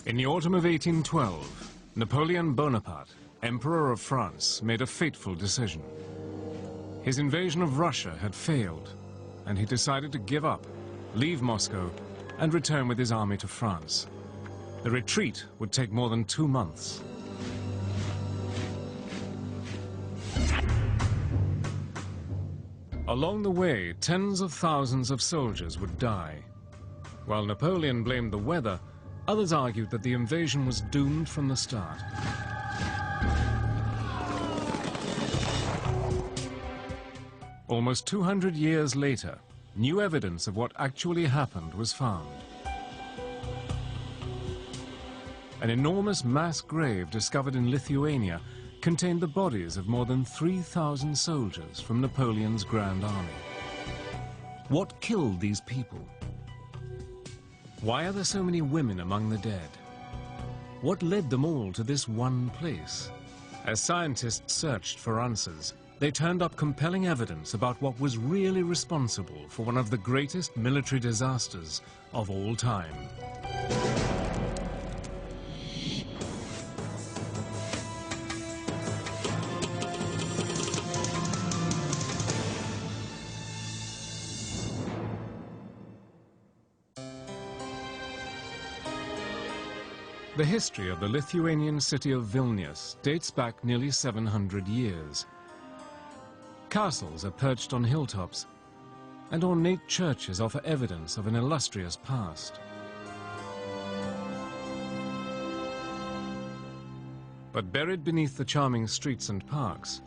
In the autumn of 1812, Napoleon Bonaparte, Emperor of France, made a fateful decision. His invasion of Russia had failed, and he decided to give up, leave Moscow, and return with his army to France. The retreat would take more than 2 months. Along the way, tens of thousands of soldiers would die. While Napoleon blamed the weather, others argued that the invasion was doomed from the start. Almost 200 years later, new evidence of what actually happened was found. An enormous mass grave discovered in Lithuania contained the bodies of more than 3,000 soldiers from Napoleon's Grand Army. What killed these people? Why are there so many women among the dead? What led them all to this one place? As scientists searched for answers, they turned up compelling evidence about what was really responsible for one of the greatest military disasters of all time. The history of the Lithuanian city of Vilnius dates back nearly 700 years. Castles are perched on hilltops, and ornate churches offer evidence of an illustrious past. But buried beneath the charming streets and parks,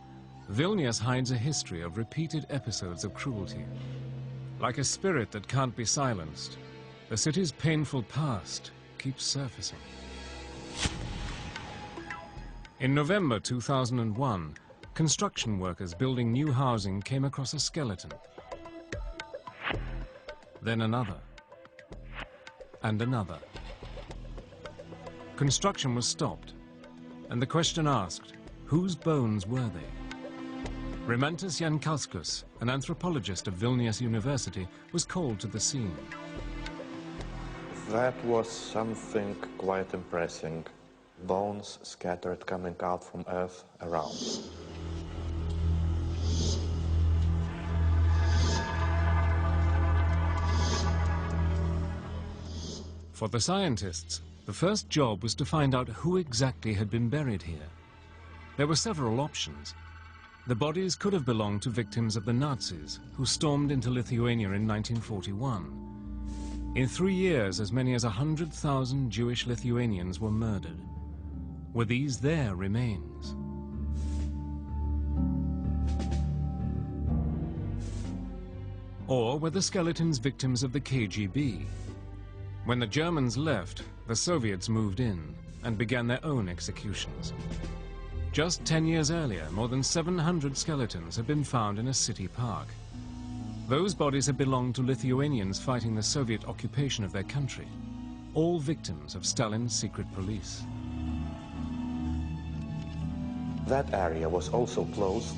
Vilnius hides a history of repeated episodes of cruelty. Like a spirit that can't be silenced, the city's painful past keeps surfacing. In November 2001, construction workers building new housing came across a skeleton. Then another. And another. Construction was stopped, and the question asked, whose bones were they? Rimantas Jankauskas, an anthropologist of Vilnius University, was called to the scene. That was something quite impressive. Bones scattered coming out from earth around. For the scientists, the first job was to find out who exactly had been buried here. There were several options. The bodies could have belonged to victims of the Nazis, who stormed into Lithuania in 1941. In 3 years, as many as 100,000 Jewish Lithuanians were murdered. Were these their remains? Or were the skeletons victims of the KGB? When the Germans left, the Soviets moved in and began their own executions. Just 10 years earlier, more than 700 skeletons had been found in a city park. Those bodies had belonged to Lithuanians fighting the Soviet occupation of their country, all victims of Stalin's secret police. That area was also closed,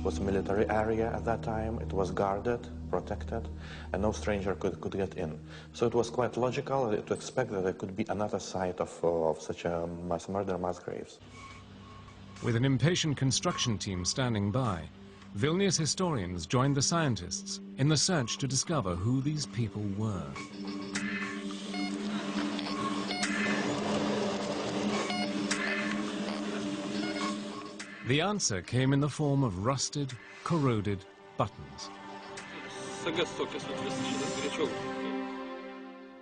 was a military area at that time. It was guarded, protected, and no stranger could get in. So it was quite logical to expect that there could be another site of such a mass murder, mass graves. With an impatient construction team standing by, Vilnius historians joined the scientists in the search to discover who these people were. The answer came in the form of rusted, corroded buttons.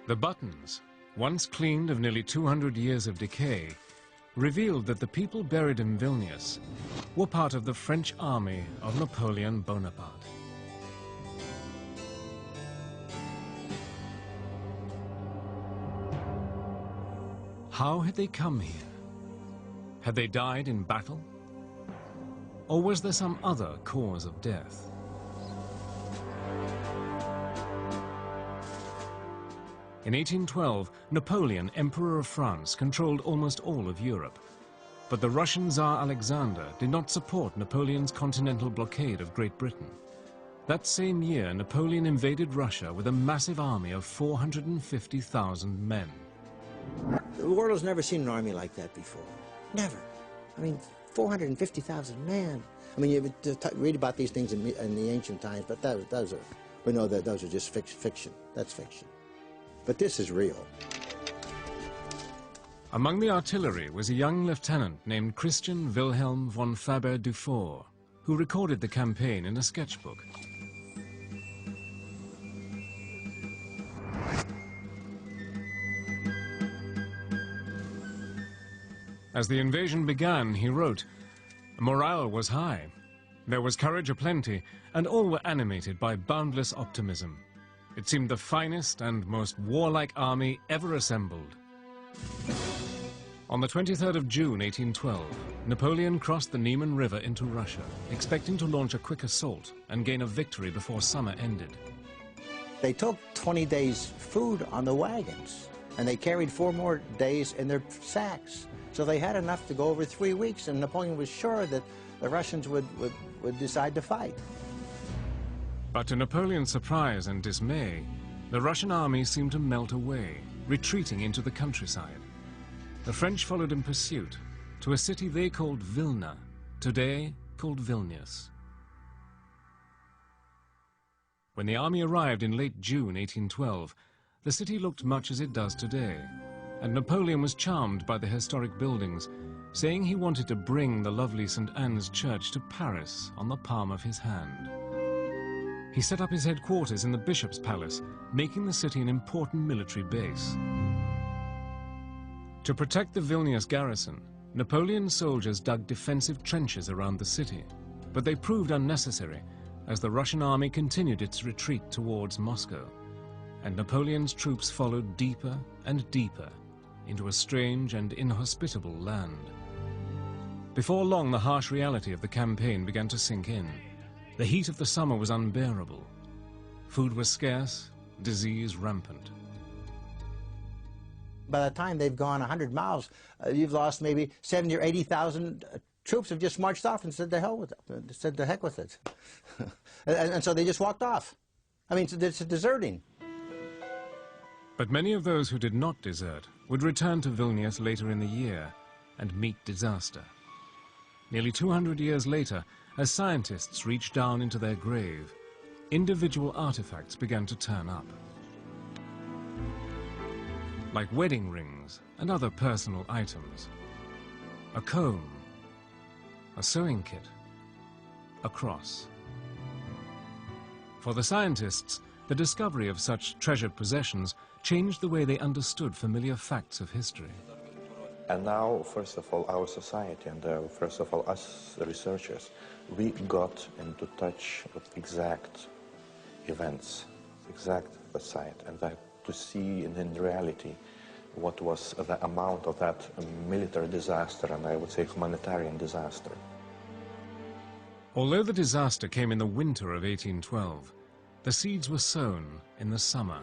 The buttons, once cleaned of nearly 200 years of decay, revealed that the people buried in Vilnius were part of the French army of Napoleon Bonaparte. How had they come here? Had they died in battle? Or was there some other cause of death? In 1812, Napoleon, Emperor of France, controlled almost all of Europe. But the Russian Tsar Alexander did not support Napoleon's continental blockade of Great Britain. That same year, Napoleon invaded Russia with a massive army of 450,000 men. The world has never seen an army like that before. Never. I mean, 450,000 men. I mean, you read about these things in the ancient times, but we know that those are just fiction. That's fiction. But this is real. Among the artillery was a young lieutenant named Christian Wilhelm von Faber-Dufour, who recorded the campaign in a sketchbook. As the invasion began, he wrote, "Morale was high, there was courage aplenty, and all were animated by boundless optimism. It seemed the finest and most warlike army ever assembled." On the 23rd of June, 1812, Napoleon crossed the Niemen River into Russia, expecting to launch a quick assault and gain a victory before summer ended. They took 20 days' food on the wagons, and they carried 4 more days in their sacks. So they had enough to go over 3 weeks, and Napoleon was sure that the Russians would decide to fight. But to Napoleon's surprise and dismay, the Russian army seemed to melt away, retreating into the countryside. The French followed in pursuit to a city they called Vilna, today called Vilnius. When the army arrived in late June 1812, the city looked much as it does today, and Napoleon was charmed by the historic buildings, saying he wanted to bring the lovely St. Anne's Church to Paris on the palm of his hand. He set up his headquarters in the Bishop's Palace, making the city an important military base. To protect the Vilnius garrison, Napoleon's soldiers dug defensive trenches around the city, but they proved unnecessary as the Russian army continued its retreat towards Moscow, and Napoleon's troops followed deeper and deeper into a strange and inhospitable land. Before long, the harsh reality of the campaign began to sink in. The heat of the summer was unbearable. Food was scarce, disease rampant. By the time they've gone 100 miles, you've lost maybe 70 or 80,000 troops have just marched off and said the hell with it, said the heck with it. and so they just walked off. I mean, it's deserting. But many of those who did not desert would return to Vilnius later in the year and meet disaster. Nearly 200 years later, as scientists reached down into their grave, individual artifacts began to turn up. Like wedding rings and other personal items. A comb, a sewing kit, a cross. For the scientists, the discovery of such treasured possessions changed the way they understood familiar facts of history. And now, first of all, our society and first of all, us researchers, we got into touch with exact events, exact site, and that to see in reality what was the amount of that military disaster and I would say humanitarian disaster. Although the disaster came in the winter of 1812, the seeds were sown in the summer.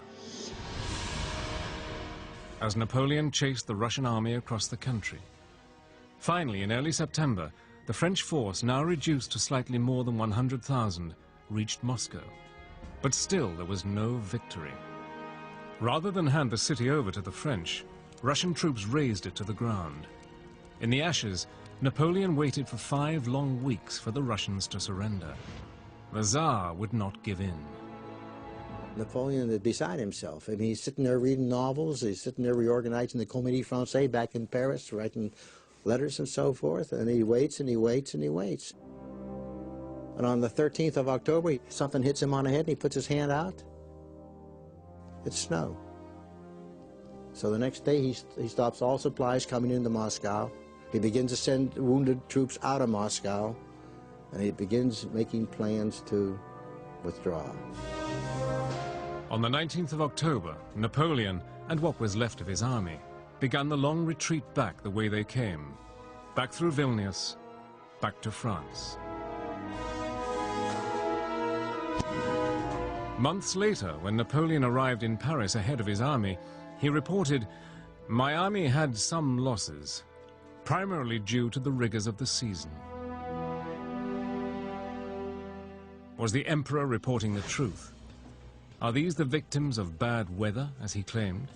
As Napoleon chased the Russian army across the country. Finally, in early September, the French force, now reduced to slightly more than 100,000, reached Moscow. But still there was no victory. Rather than hand the city over to the French, Russian troops razed it to the ground. In the ashes, Napoleon waited for 5 long weeks for the Russians to surrender. The Tsar would not give in. Napoleon is beside himself. I mean, he's sitting there reading novels, he's sitting there reorganizing the Comédie Française back in Paris, writing letters and so forth, and he waits and he waits and he waits. And on the 13th of October, something hits him on the head and he puts his hand out. It's snow. So the next day he stops all supplies coming into Moscow. He begins to send wounded troops out of Moscow, and he begins making plans to withdraw. On the 19th of October, Napoleon, and what was left of his army, began the long retreat back the way they came. Back through Vilnius, back to France. Months later, when Napoleon arrived in Paris ahead of his army, he reported, "My army had some losses, primarily due to the rigors of the season." Was the emperor reporting the truth? Are these the victims of bad weather, as he claimed?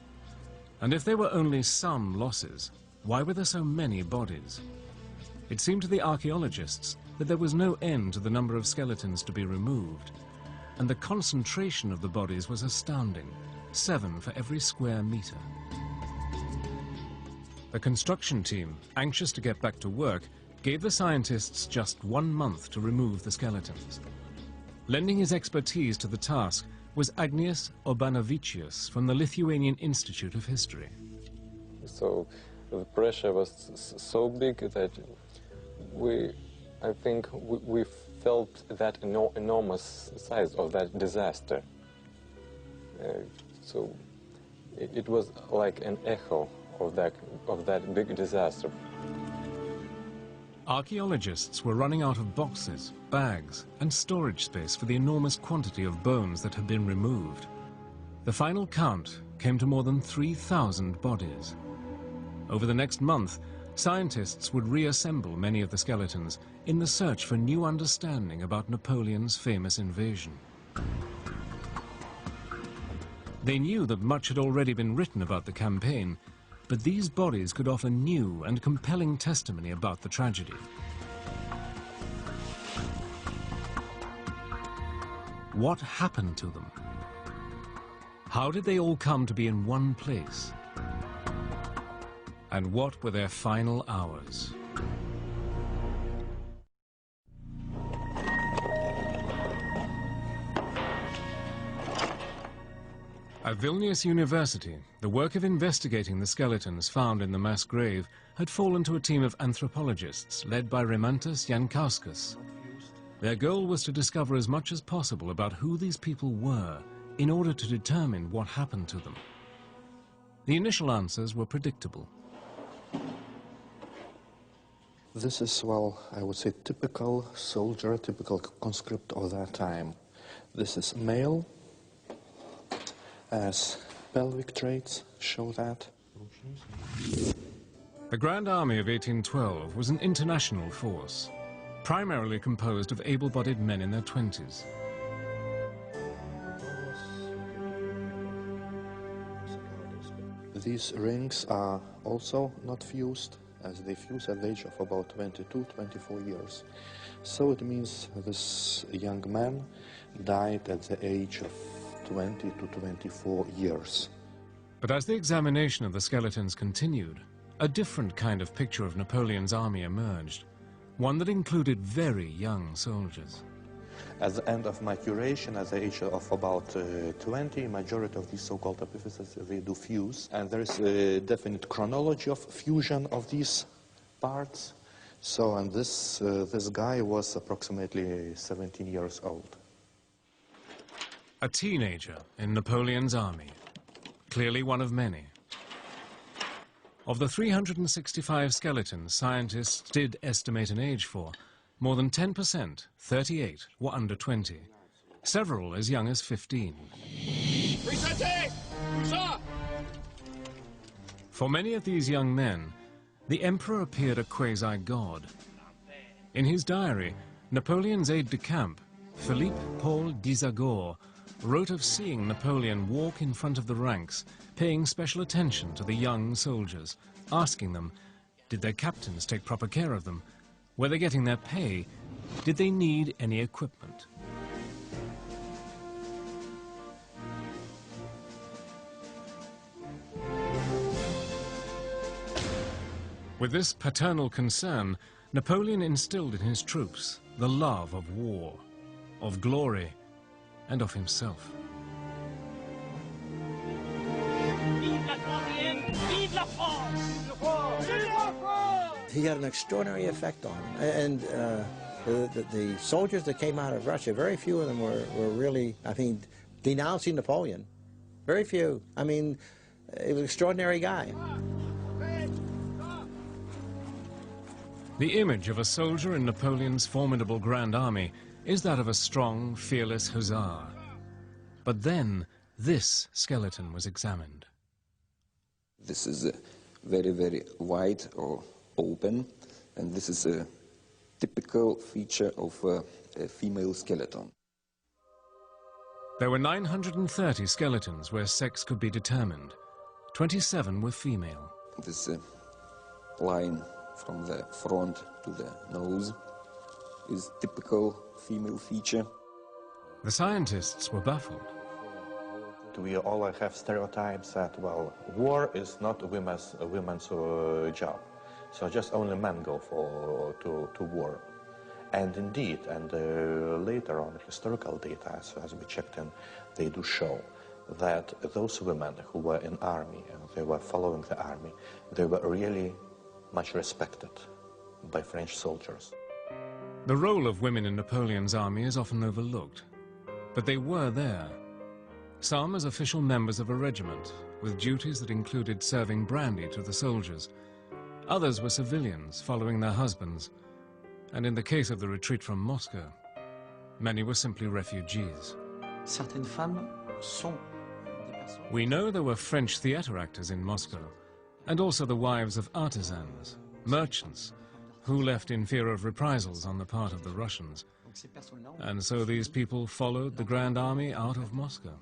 And if there were only some losses, why were there so many bodies? It seemed to the archaeologists that there was no end to the number of skeletons to be removed, and the concentration of the bodies was astounding, 7 for every square meter. The construction team, anxious to get back to work, gave the scientists just 1 month to remove the skeletons. Lending his expertise to the task was Agnias Urbanavicius from the Lithuanian Institute of History. So the pressure was so big that I think we felt that enormous size of that disaster. So it was like an echo of that big disaster. Archaeologists were running out of boxes, bags, and storage space for the enormous quantity of bones that had been removed. The final count came to more than 3,000 bodies. Over the next month, scientists would reassemble many of the skeletons in the search for new understanding about Napoleon's famous invasion. They knew that much had already been written about the campaign, but these bodies could offer new and compelling testimony about the tragedy. What happened to them? How did they all come to be in one place? And what were their final hours? At Vilnius University, the work of investigating the skeletons found in the mass grave had fallen to a team of anthropologists led by Rimantas Jankauskas. Their goal was to discover as much as possible about who these people were in order to determine what happened to them. The initial answers were predictable. This is, well, I would say typical soldier, typical conscript of that time. This is male, as pelvic traits show that. The Grand Army of 1812 was an international force, primarily composed of able-bodied men in their 20s. These rings are also not fused, as they fuse at the age of about 22, 24 years. So it means this young man died at the age of 20 to 24 years. But as the examination of the skeletons continued, a different kind of picture of Napoleon's army emerged, one that included very young soldiers. At the end of my curation, at the age of about 20, majority of these so-called epiphyses, they do fuse. And there is a definite chronology of fusion of these parts. So, and this guy was approximately 17 years old. A teenager in Napoleon's army, clearly one of many. Of the 365 skeletons scientists did estimate an age for, more than 10%, 38, were under 20, several as young as 15. For many of these young men, the emperor appeared a quasi-god. In his diary, Napoleon's aide-de-camp, Philippe Paul d'Isagor, wrote of seeing Napoleon walk in front of the ranks, paying special attention to the young soldiers, asking them, did their captains take proper care of them? Were they getting their pay? Did they need any equipment? With this paternal concern, Napoleon instilled in his troops the love of war, of glory, and of himself. He had an extraordinary effect on him. And the soldiers that came out of Russia, very few of them were really, I mean, denouncing Napoleon. Very few. I mean, he was an extraordinary guy. The image of a soldier in Napoleon's formidable Grand Army is that of a strong, fearless hussar. But then, this skeleton was examined. This is very, very wide or open, and this is a typical feature of a female skeleton. There were 930 skeletons where sex could be determined. 27 were female. This line from the front to the nose is typical female feature. The scientists were baffled. We all have stereotypes that, well, war is not a women's job. So just only men go to war. And indeed, and later on, historical data, as we checked in, they do show that those women who were in army and they were following the army, they were really much respected by French soldiers. The role of women in Napoleon's army is often overlooked, but they were there. Some as official members of a regiment, with duties that included serving brandy to the soldiers. Others were civilians following their husbands, and in the case of the retreat from Moscow, many were simply refugees. Certaines femmes sont. We know there were French theatre actors in Moscow, and also the wives of artisans, merchants, who left in fear of reprisals on the part of the Russians. And so these people followed the Grand Army out of Moscow.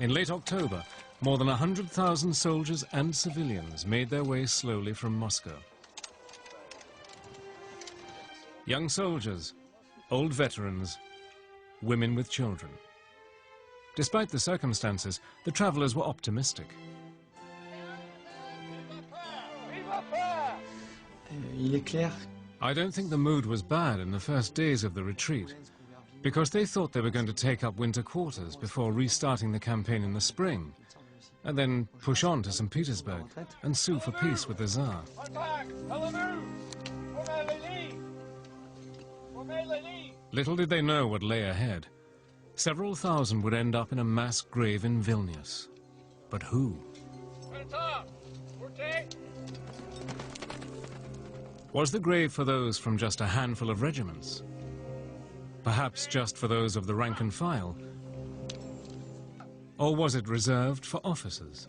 In late October, more than 100,000 soldiers and civilians made their way slowly from Moscow. Young soldiers, old veterans, women with children. Despite the circumstances, the travelers were optimistic. Il est clair. I don't think the mood was bad in the first days of the retreat, because they thought they were going to take up winter quarters before restarting the campaign in the spring, and then push on to St. Petersburg and sue for peace with the Tsar. Little did they know what lay ahead. Several thousand would end up in a mass grave in Vilnius. But who? Was the grave for those from just a handful of regiments? Perhaps just for those of the rank and file? Or was it reserved for officers?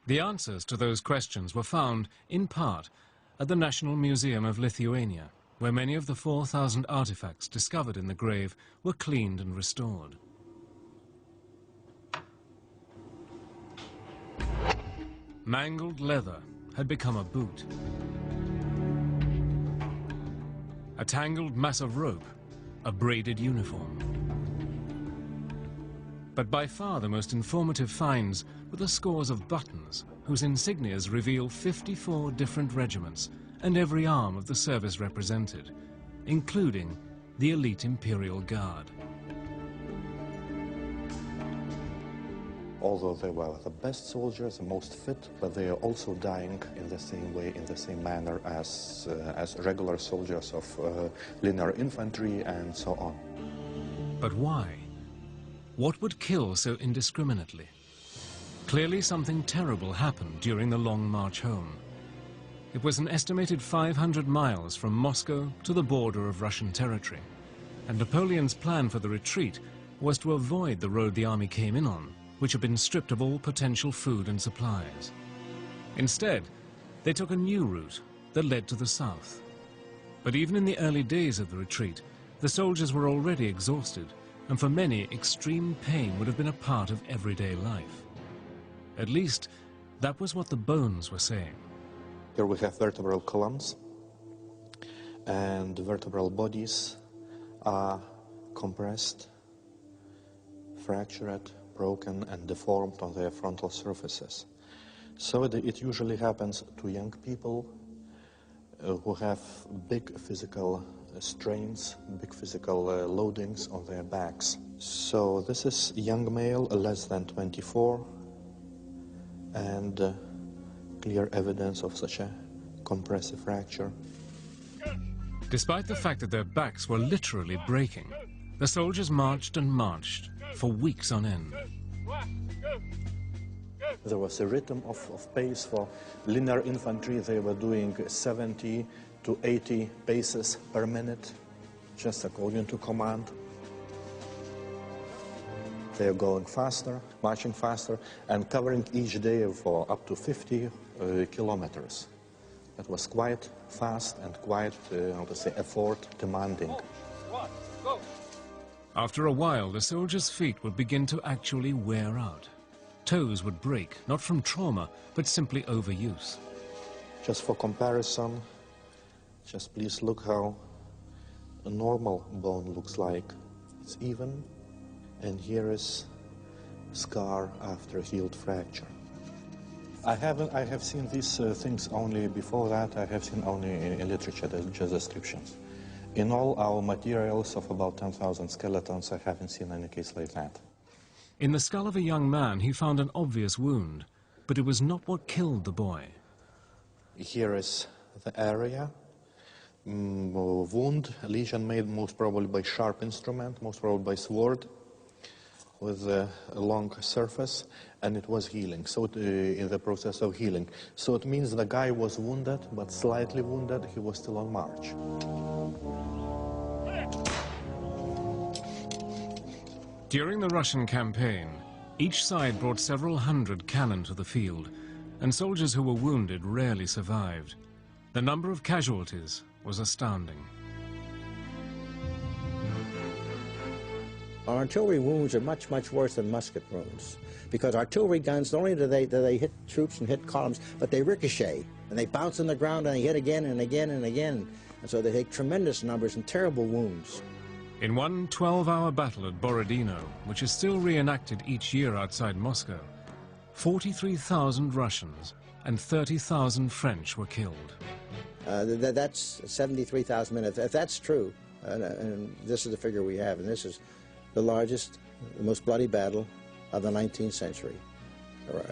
The answers to those questions were found, in part, at the National Museum of Lithuania, where many of the 4,000 artifacts discovered in the grave were cleaned and restored. Mangled leather had become a boot. A tangled mass of rope, a braided uniform. But by far the most informative finds were the scores of buttons whose insignias reveal 54 different regiments and every arm of the service represented, including the elite Imperial Guard. Although they were the best soldiers, the most fit, but they are also dying in the same way, in the same manner as regular soldiers of linear infantry and so on. But why? What would kill so indiscriminately? Clearly something terrible happened during the long march home. It was an estimated 500 miles from Moscow to the border of Russian territory, and Napoleon's plan for the retreat was to avoid the road the army came in on, which had been stripped of all potential food and supplies. Instead, they took a new route that led to the south. But even in the early days of the retreat, the soldiers were already exhausted, and for many, extreme pain would have been a part of everyday life. At least, that was what the bones were saying. Here we have vertebral columns, and the vertebral bodies are compressed, fractured, broken and deformed on their frontal surfaces. So it usually happens to young people who have big physical strains, big physical loadings on their backs. So this is young male, less than 24, and clear evidence of such a compressive fracture. Despite the fact that their backs were literally breaking, the soldiers marched and marched for weeks on end. There was a rhythm of pace for linear infantry. They were doing 70 to 80 paces per minute, just according to command. They are going faster, marching faster, and covering each day for up to 50 kilometers. It was quite fast and quite, how to say, effort demanding. After a while, the soldiers' feet would begin to actually wear out. Toes would break, not from trauma, but simply overuse. Just for comparison, just please look how a normal bone looks like. It's even, and here is scar after a healed fracture. I have seen these things only before that. I have seen only in literature, just descriptions. In all our materials of about 10,000 skeletons, I haven't seen any case like that. In the skull of a young man, he found an obvious wound, but it was not what killed the boy. Here is the area. Wound, lesion made most probably by sharp instrument, most probably by sword, with a long surface, and it was healing, so in the process of healing. So it means the guy was wounded, but slightly wounded, he was still on march. During the Russian campaign, each side brought several hundred cannon to the field, and soldiers who were wounded rarely survived. The number of casualties was astounding. Our artillery wounds are much, much worse than musket wounds, because artillery guns, not only do they hit troops and hit columns, but they ricochet, and they bounce on the ground, and they hit again and again and again, and so they take tremendous numbers and terrible wounds. In one 12-hour battle at Borodino, which is still reenacted each year outside Moscow, 43,000 Russians and 30,000 French were killed. That's 73,000 men. If that's true, and this is the figure we have, and this is the largest, the most bloody battle of the 19th century,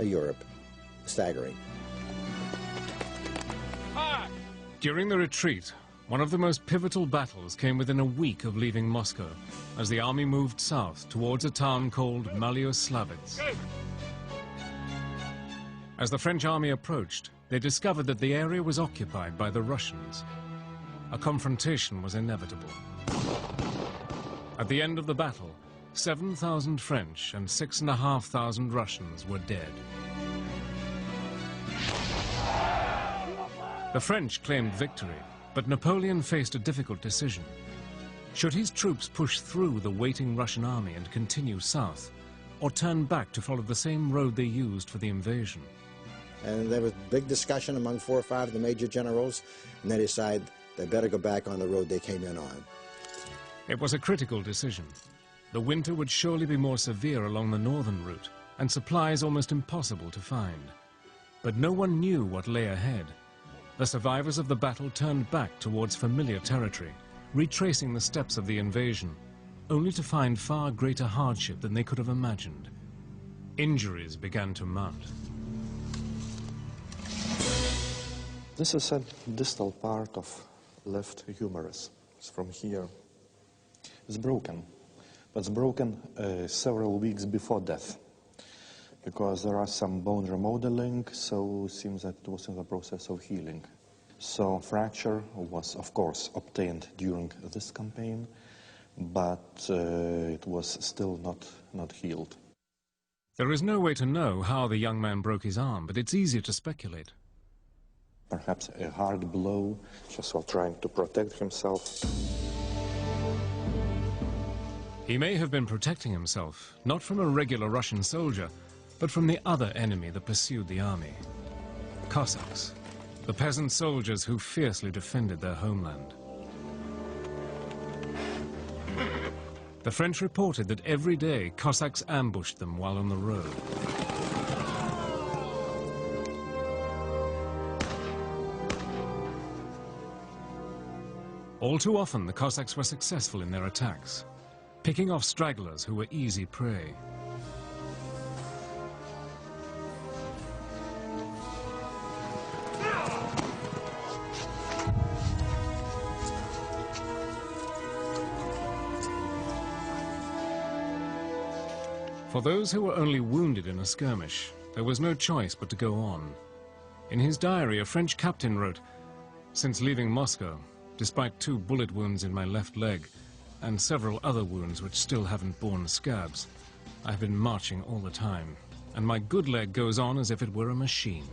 Europe. Staggering. During the retreat, one of the most pivotal battles came within a week of leaving Moscow, as the army moved south towards a town called Malyoslavetsk. As the French army approached, they discovered that the area was occupied by the Russians. A confrontation was inevitable. At the end of the battle, 7,000 French and 6,500 Russians were dead. The French claimed victory, but Napoleon faced a difficult decision. Should his troops push through the waiting Russian army and continue south, or turn back to follow the same road they used for the invasion? And there was big discussion among 4 or 5 of the major generals, and they decided they better go back on the road they came in on. It was a critical decision. The winter would surely be more severe along the northern route, and supplies almost impossible to find. But no one knew what lay ahead. The survivors of the battle turned back towards familiar territory, retracing the steps of the invasion, only to find far greater hardship than they could have imagined. Injuries began to mount. This is a distal part of left humerus. It's from here. It's broken, but it's broken several weeks before death, because there are some bone remodeling, so it seems that it was in the process of healing. So fracture was, of course, obtained during this campaign, but it was still not healed. There is no way to know how the young man broke his arm, but it's easy to speculate. Perhaps a hard blow, just while trying to protect himself. He may have been protecting himself, not from a regular Russian soldier, but from the other enemy that pursued the army. Cossacks, the peasant soldiers who fiercely defended their homeland. The French reported that every day Cossacks ambushed them while on the road. All too often, the Cossacks were successful in their attacks, picking off stragglers who were easy prey. For those who were only wounded in a skirmish, there was no choice but to go on. In his diary, a French captain wrote, "Since leaving Moscow, despite 2 bullet wounds in my left leg and several other wounds which still haven't borne scabs, I've been marching all the time, and my good leg goes on as if it were a machine."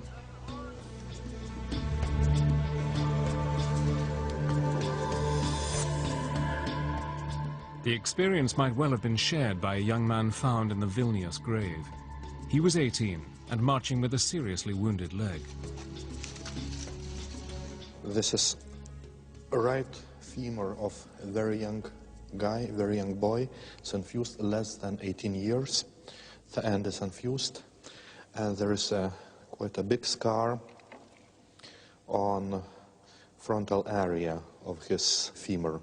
The experience might well have been shared by a young man found in the Vilnius grave. He was 18 and marching with a seriously wounded leg. This is a right femur of a very young guy, very young boy. It's infused less than 18 years. The end is infused. And there is quite a big scar on frontal area of his femur,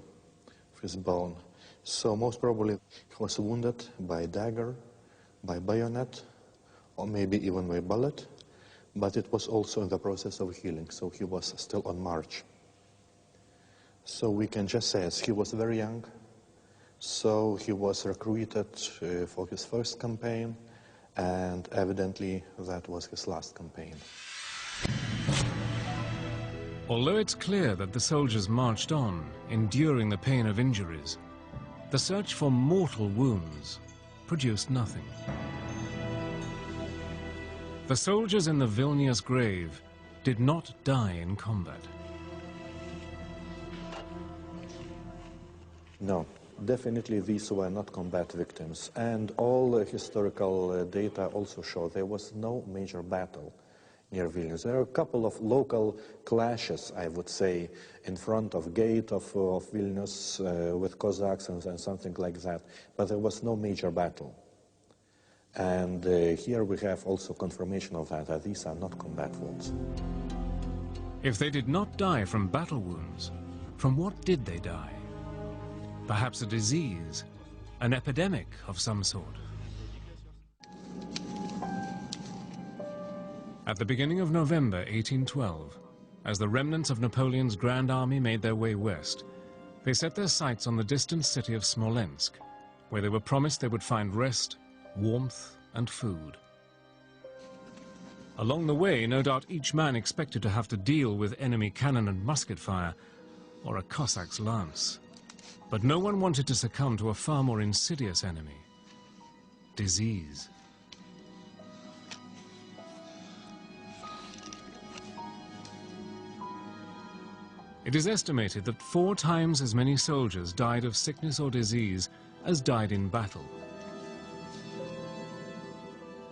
of his bone. So most probably he was wounded by dagger, by bayonet, or maybe even by bullet, but it was also in the process of healing, so he was still on march. So we can just say, as he was very young, so he was recruited for his first campaign, and evidently that was his last campaign. Although it's clear that the soldiers marched on, enduring the pain of injuries, the search for mortal wounds produced nothing. The soldiers in the Vilnius grave did not die in combat. No, definitely these were not combat victims, and all historical data also show there was no major battle near Vilnius. There are a couple of local clashes, I would say, in front of gate of Vilnius with Cossacks and something like that, but there was no major battle. And here we have also confirmation of that these are not combat wounds. If they did not die from battle wounds, from what did they die? Perhaps a disease, an epidemic of some sort. At the beginning of November 1812, as the remnants of Napoleon's Grand Army made their way west, they set their sights on the distant city of Smolensk, where they were promised they would find rest, warmth, and food. Along the way, no doubt each man expected to have to deal with enemy cannon and musket fire, or a Cossack's lance. But no one wanted to succumb to a far more insidious enemy: disease. It is estimated that 4 times as many soldiers died of sickness or disease as died in battle.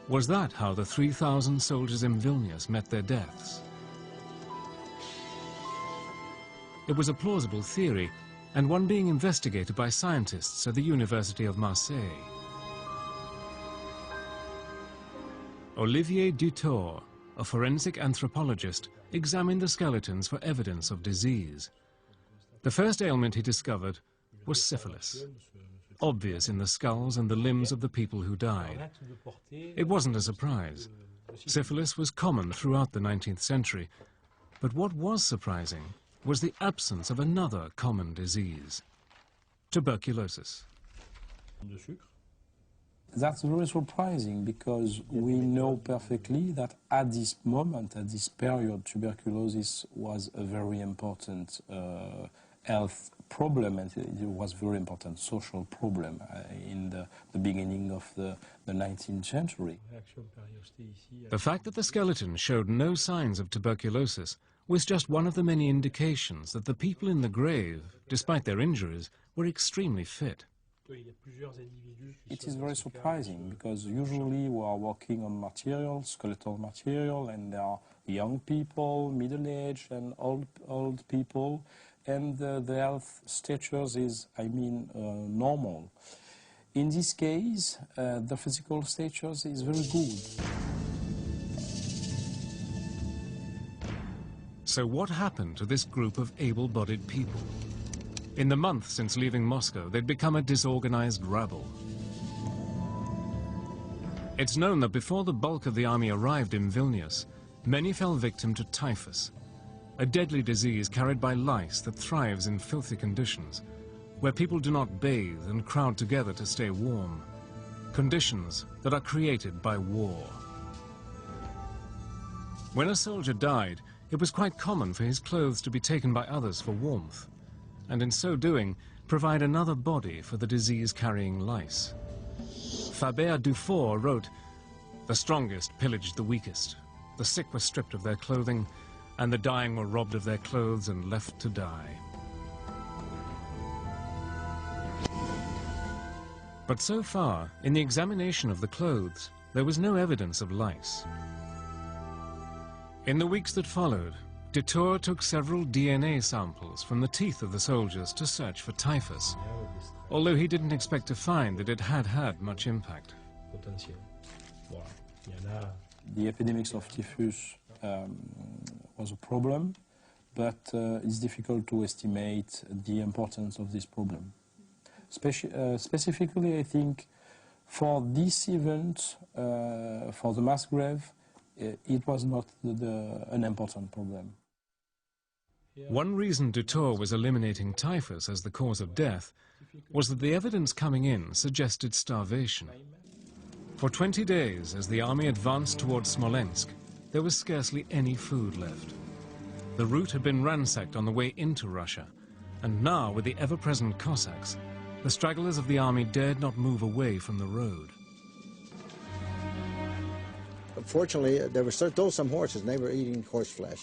Was that how the 3,000 soldiers in Vilnius met their deaths? It was a plausible theory, and one being investigated by scientists at the University of Marseille. Olivier Dutour, a forensic anthropologist, examined the skeletons for evidence of disease. The first ailment he discovered was syphilis, obvious in the skulls and the limbs of the people who died. It wasn't a surprise. Syphilis was common throughout the 19th century, but what was surprising was the absence of another common disease: tuberculosis. That's very surprising, because we know perfectly that at this moment, at this period, tuberculosis was a very important health problem, and it was a very important social problem in the beginning of the 19th century. The fact that the skeleton showed no signs of tuberculosis was just one of the many indications that the people in the grave, despite their injuries, were extremely fit. It is very surprising, because usually we are working on material, skeletal material, and there are young people, middle-aged, and old people, and the health status is, normal. In this case, the physical status is very good. So what happened to this group of able-bodied people? In the month since leaving Moscow, they'd become a disorganized rabble. It's known that before the bulk of the army arrived in Vilnius, many fell victim to typhus, a deadly disease carried by lice that thrives in filthy conditions, where people do not bathe and crowd together to stay warm, conditions that are created by war. When a soldier died, it was quite common for his clothes to be taken by others for warmth, and in so doing, provide another body for the disease-carrying lice. Faber Dufour wrote, "The strongest pillaged the weakest, the sick were stripped of their clothing, and the dying were robbed of their clothes and left to die." But so far, in the examination of the clothes, there was no evidence of lice. In the weeks that followed, Detour took several DNA samples from the teeth of the soldiers to search for typhus, although he didn't expect to find that it had had much impact. The epidemics of typhus was a problem, but it's difficult to estimate the importance of this problem. Specifically, I think, for this event, for the mass grave, it was not an important problem. One reason Detour was eliminating typhus as the cause of death was that the evidence coming in suggested starvation. For 20 days, as the army advanced towards Smolensk, there was scarcely any food left. The route had been ransacked on the way into Russia, and now, with the ever-present Cossacks, the stragglers of the army dared not move away from the road. Fortunately, there were still some horses, and they were eating horse flesh.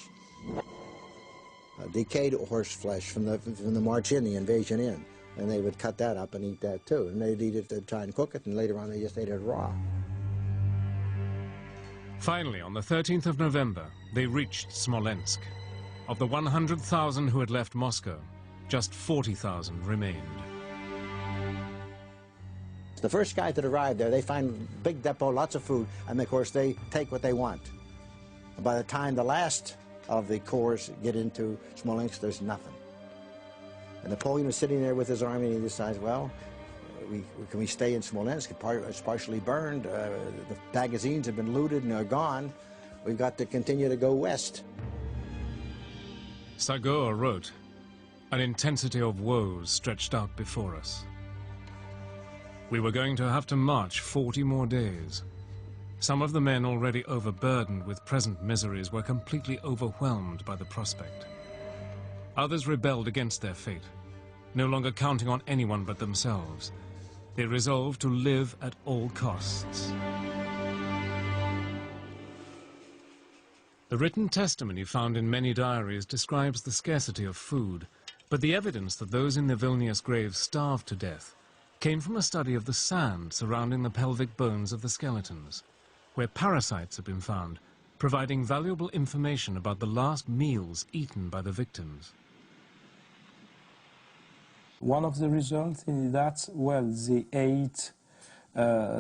Decayed horse flesh from the march in, the invasion in. And they would cut that up and eat that too. And they'd eat it, they'd try and cook it, and later on they just ate it raw. Finally, on the 13th of November, they reached Smolensk. Of the 100,000 who had left Moscow, just 40,000 remained. The first guys that arrived there, they find big depot, lots of food, and of course they take what they want. By the time the last of the corps get into Smolensk, there's nothing. And Napoleon was sitting there with his army, and he decides, well, can we stay in Smolensk? It's partially burned. The magazines have been looted and are gone. We've got to continue to go west. Sagor wrote, "An intensity of woes stretched out before us. We were going to have to march 40 more days. Some of the men already overburdened with present miseries were completely overwhelmed by the prospect. Others rebelled against their fate, no longer counting on anyone but themselves. They resolved to live at all costs." The written testimony found in many diaries describes the scarcity of food, but the evidence that those in the Vilnius graves starved to death came from a study of the sand surrounding the pelvic bones of the skeletons, where parasites have been found, providing valuable information about the last meals eaten by the victims. One of the results is that, well, they ate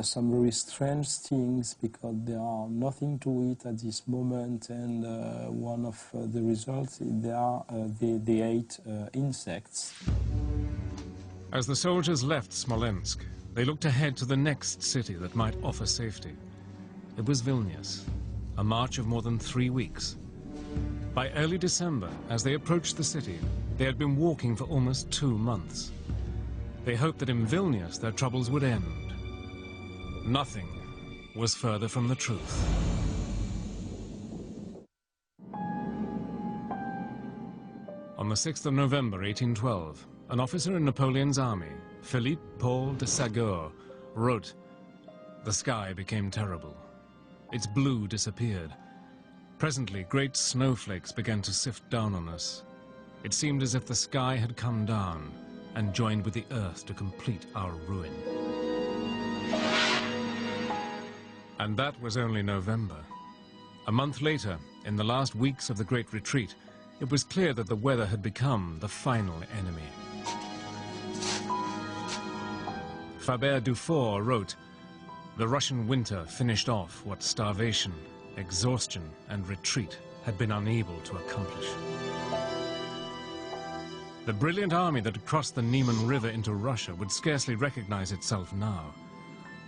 some very strange things because there are nothing to eat at this moment, and one of the results is they ate insects. As the soldiers left Smolensk, they looked ahead to the next city that might offer safety. It was Vilnius, a march of more than 3 weeks. By early December, as they approached the city, they had been walking for almost 2 months. They hoped that in Vilnius their troubles would end. Nothing was further from the truth. On the 6th of November 1812, an officer in Napoleon's army, Philippe Paul de Sagor, wrote, "The sky became terrible. Its blue disappeared. Presently, great snowflakes began to sift down on us. It seemed as if the sky had come down and joined with the earth to complete our ruin." And that was only November. A month later, in the last weeks of the Great Retreat, it was clear that the weather had become the final enemy. Faber Dufour wrote, "The Russian winter finished off what starvation, exhaustion, and retreat had been unable to accomplish." The brilliant army that had crossed the Niemen River into Russia would scarcely recognize itself now.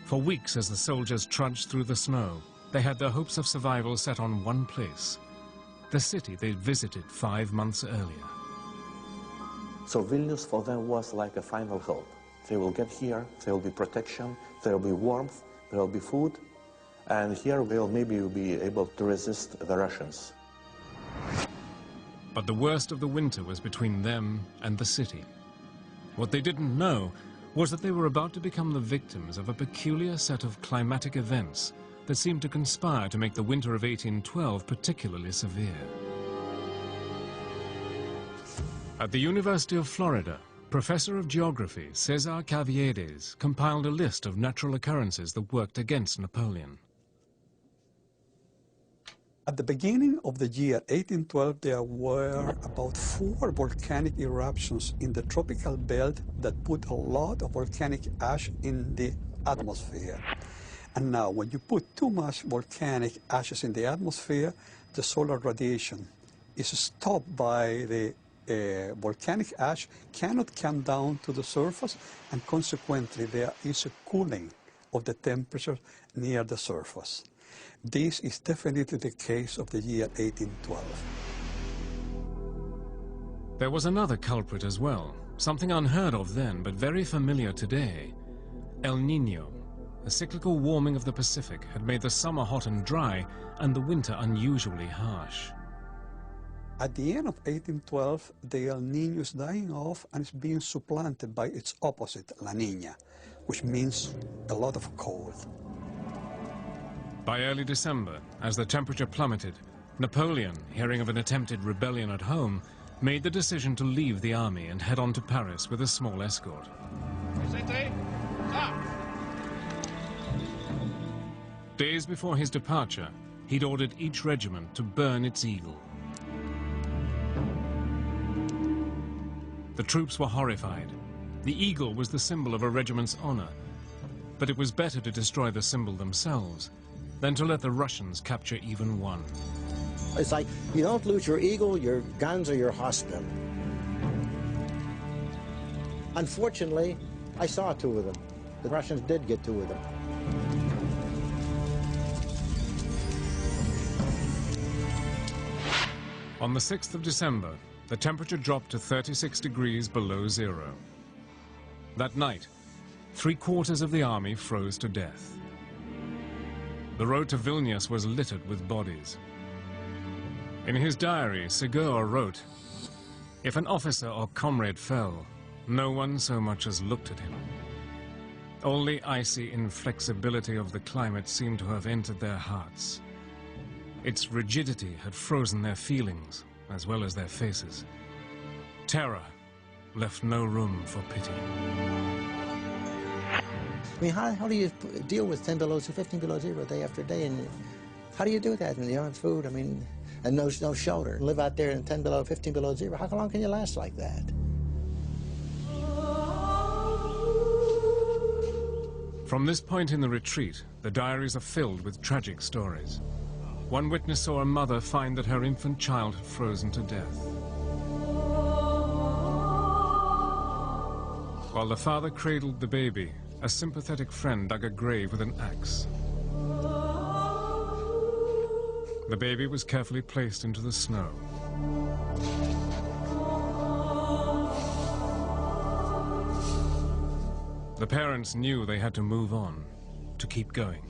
For weeks, as the soldiers trudged through the snow, they had their hopes of survival set on one place, the city they'd visited 5 months earlier. So Vilnius for them was like a final hope. They will get here, there will be protection, there will be warmth, there will be food, and here we'll maybe be able to resist the Russians. But the worst of the winter was between them and the city. What they didn't know was that they were about to become the victims of a peculiar set of climatic events that seemed to conspire to make the winter of 1812 particularly severe. At the University of Florida, Professor of Geography César Caviedes compiled a list of natural occurrences that worked against Napoleon. At the beginning of the year 1812, there were about 4 volcanic eruptions in the tropical belt that put a lot of volcanic ash in the atmosphere. And now, when you put too much volcanic ashes in the atmosphere, the solar radiation is stopped by the volcanic ash, cannot come down to the surface, and consequently there is a cooling of the temperature near the surface. This is definitely the case of the year 1812. There was another culprit as well, something unheard of then but very familiar today. El Niño. A cyclical warming of the Pacific had made the summer hot and dry and the winter unusually harsh. At the end of 1812, the El Niño is dying off and is being supplanted by its opposite, La Niña, which means a lot of cold. By early December, as the temperature plummeted, Napoleon, hearing of an attempted rebellion at home, made the decision to leave the army and head on to Paris with a small escort. Days before his departure, he'd ordered each regiment to burn its eagle. The troops were horrified. The eagle was the symbol of a regiment's honor, but it was better to destroy the symbol themselves than to let the Russians capture even one. It's like, you don't lose your eagle, your guns, or your hospital. Unfortunately, I saw 2 of them. The Russians did get 2 of them. On the 6th of December, the temperature dropped to 36 degrees below zero. That night, 3/4 of the army froze to death. The road to Vilnius was littered with bodies. In his diary, Segura wrote, "If an officer or comrade fell, no one so much as looked at him. All the icy inflexibility of the climate seemed to have entered their hearts. Its rigidity had frozen their feelings as well as their faces. Terror left no room for pity." I mean, how do you deal with 10 below, 15 below zero day after day? And how do you do that when you don't have food? I mean, and no shelter. Live out there in 10 below, 15 below zero. How long can you last like that? From this point in the retreat, the diaries are filled with tragic stories. One witness saw a mother find that her infant child had frozen to death, while the father cradled the baby. A sympathetic friend dug a grave with an axe. The baby was carefully placed into the snow. The parents knew they had to move on, to keep going.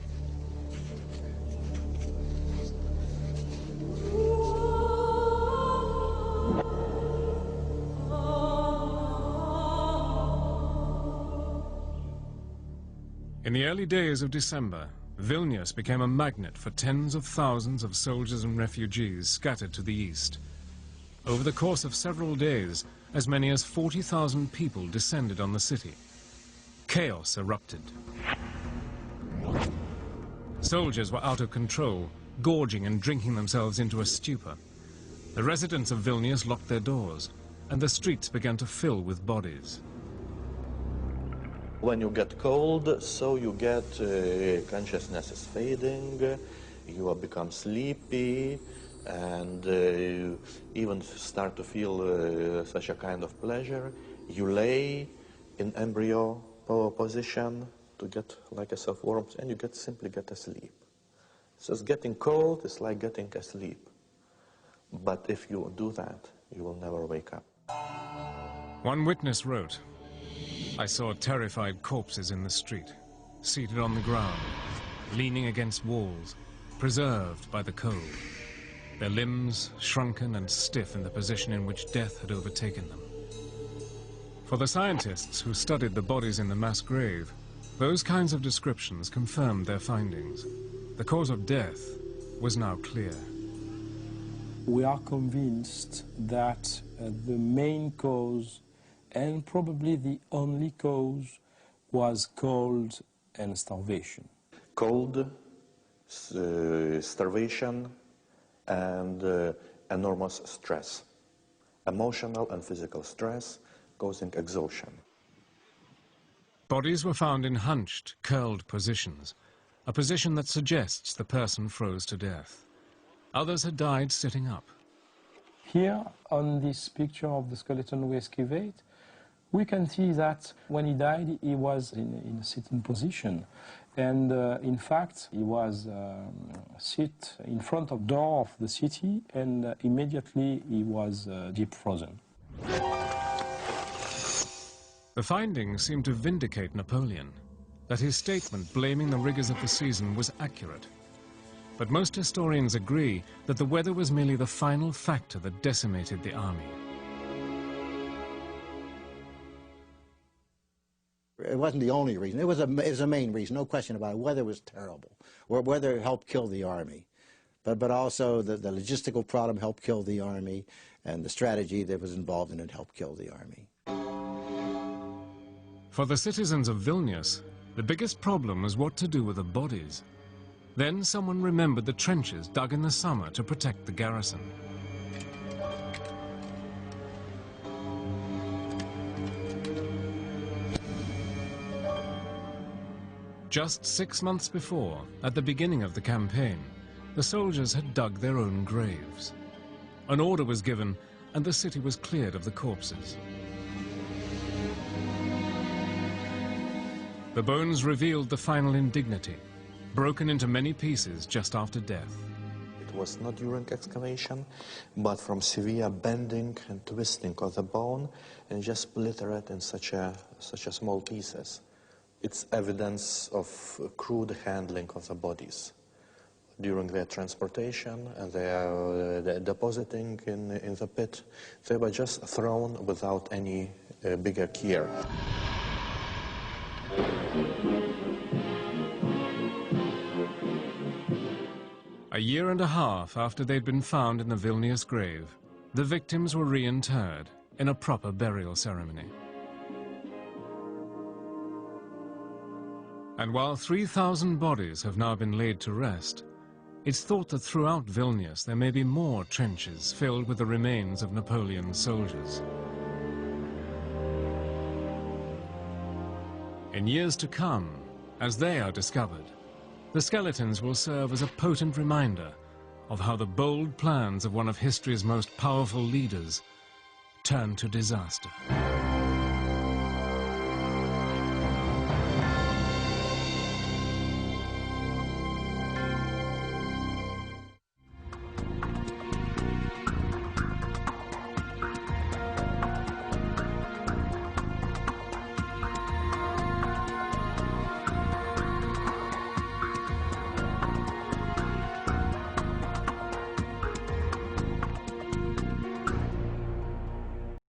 In the early days of December, Vilnius became a magnet for tens of thousands of soldiers and refugees scattered to the east. Over the course of several days, as many as 40,000 people descended on the city. Chaos erupted. Soldiers were out of control, gorging and drinking themselves into a stupor. The residents of Vilnius locked their doors, and the streets began to fill with bodies. When you get cold, so you get consciousness is fading, you become sleepy, and you even start to feel such a kind of pleasure. You lay in embryo position to get like a self-warmth, and you simply get asleep. So getting cold is like getting asleep. But if you do that, you will never wake up. One witness wrote, "I saw terrified corpses in the street, seated on the ground, leaning against walls, preserved by the cold, their limbs shrunken and stiff in the position in which death had overtaken them." For the scientists who studied the bodies in the mass grave, those kinds of descriptions confirmed their findings. The cause of death was now clear. We are convinced that the main cause and probably the only cause was cold and starvation. Cold, starvation, and enormous stress. Emotional and physical stress causing exhaustion. Bodies were found in hunched, curled positions, a position that suggests the person froze to death. Others had died sitting up. Here, on this picture of the skeleton we excavate, we can see that when he died, he was in a sitting position. And in fact, he was sit in front of the door of the city, and immediately he was deep frozen. The findings seem to vindicate Napoleon, that his statement blaming the rigors of the season was accurate. But most historians agree that the weather was merely the final factor that decimated the army. It wasn't the only reason. It was a main reason, no question about it. Weather was terrible. Weather helped kill the army. But also the logistical problem helped kill the army, and the strategy that was involved in it helped kill the army. For the citizens of Vilnius, the biggest problem was what to do with the bodies. Then someone remembered the trenches dug in the summer to protect the garrison. Just 6 months before, at the beginning of the campaign, the soldiers had dug their own graves. An order was given, and the city was cleared of the corpses. The bones revealed the final indignity, broken into many pieces just after death. It was not during excavation, but from severe bending and twisting of the bone, and just splinter it in such a small pieces. It's evidence of crude handling of the bodies during their transportation and their depositing in the pit. They were just thrown without any bigger care. A year and a half after they'd been found in the Vilnius grave, the victims were reinterred in a proper burial ceremony. And while 3,000 bodies have now been laid to rest, it's thought that throughout Vilnius there may be more trenches filled with the remains of Napoleon's soldiers. In years to come, as they are discovered, the skeletons will serve as a potent reminder of how the bold plans of one of history's most powerful leaders turned to disaster.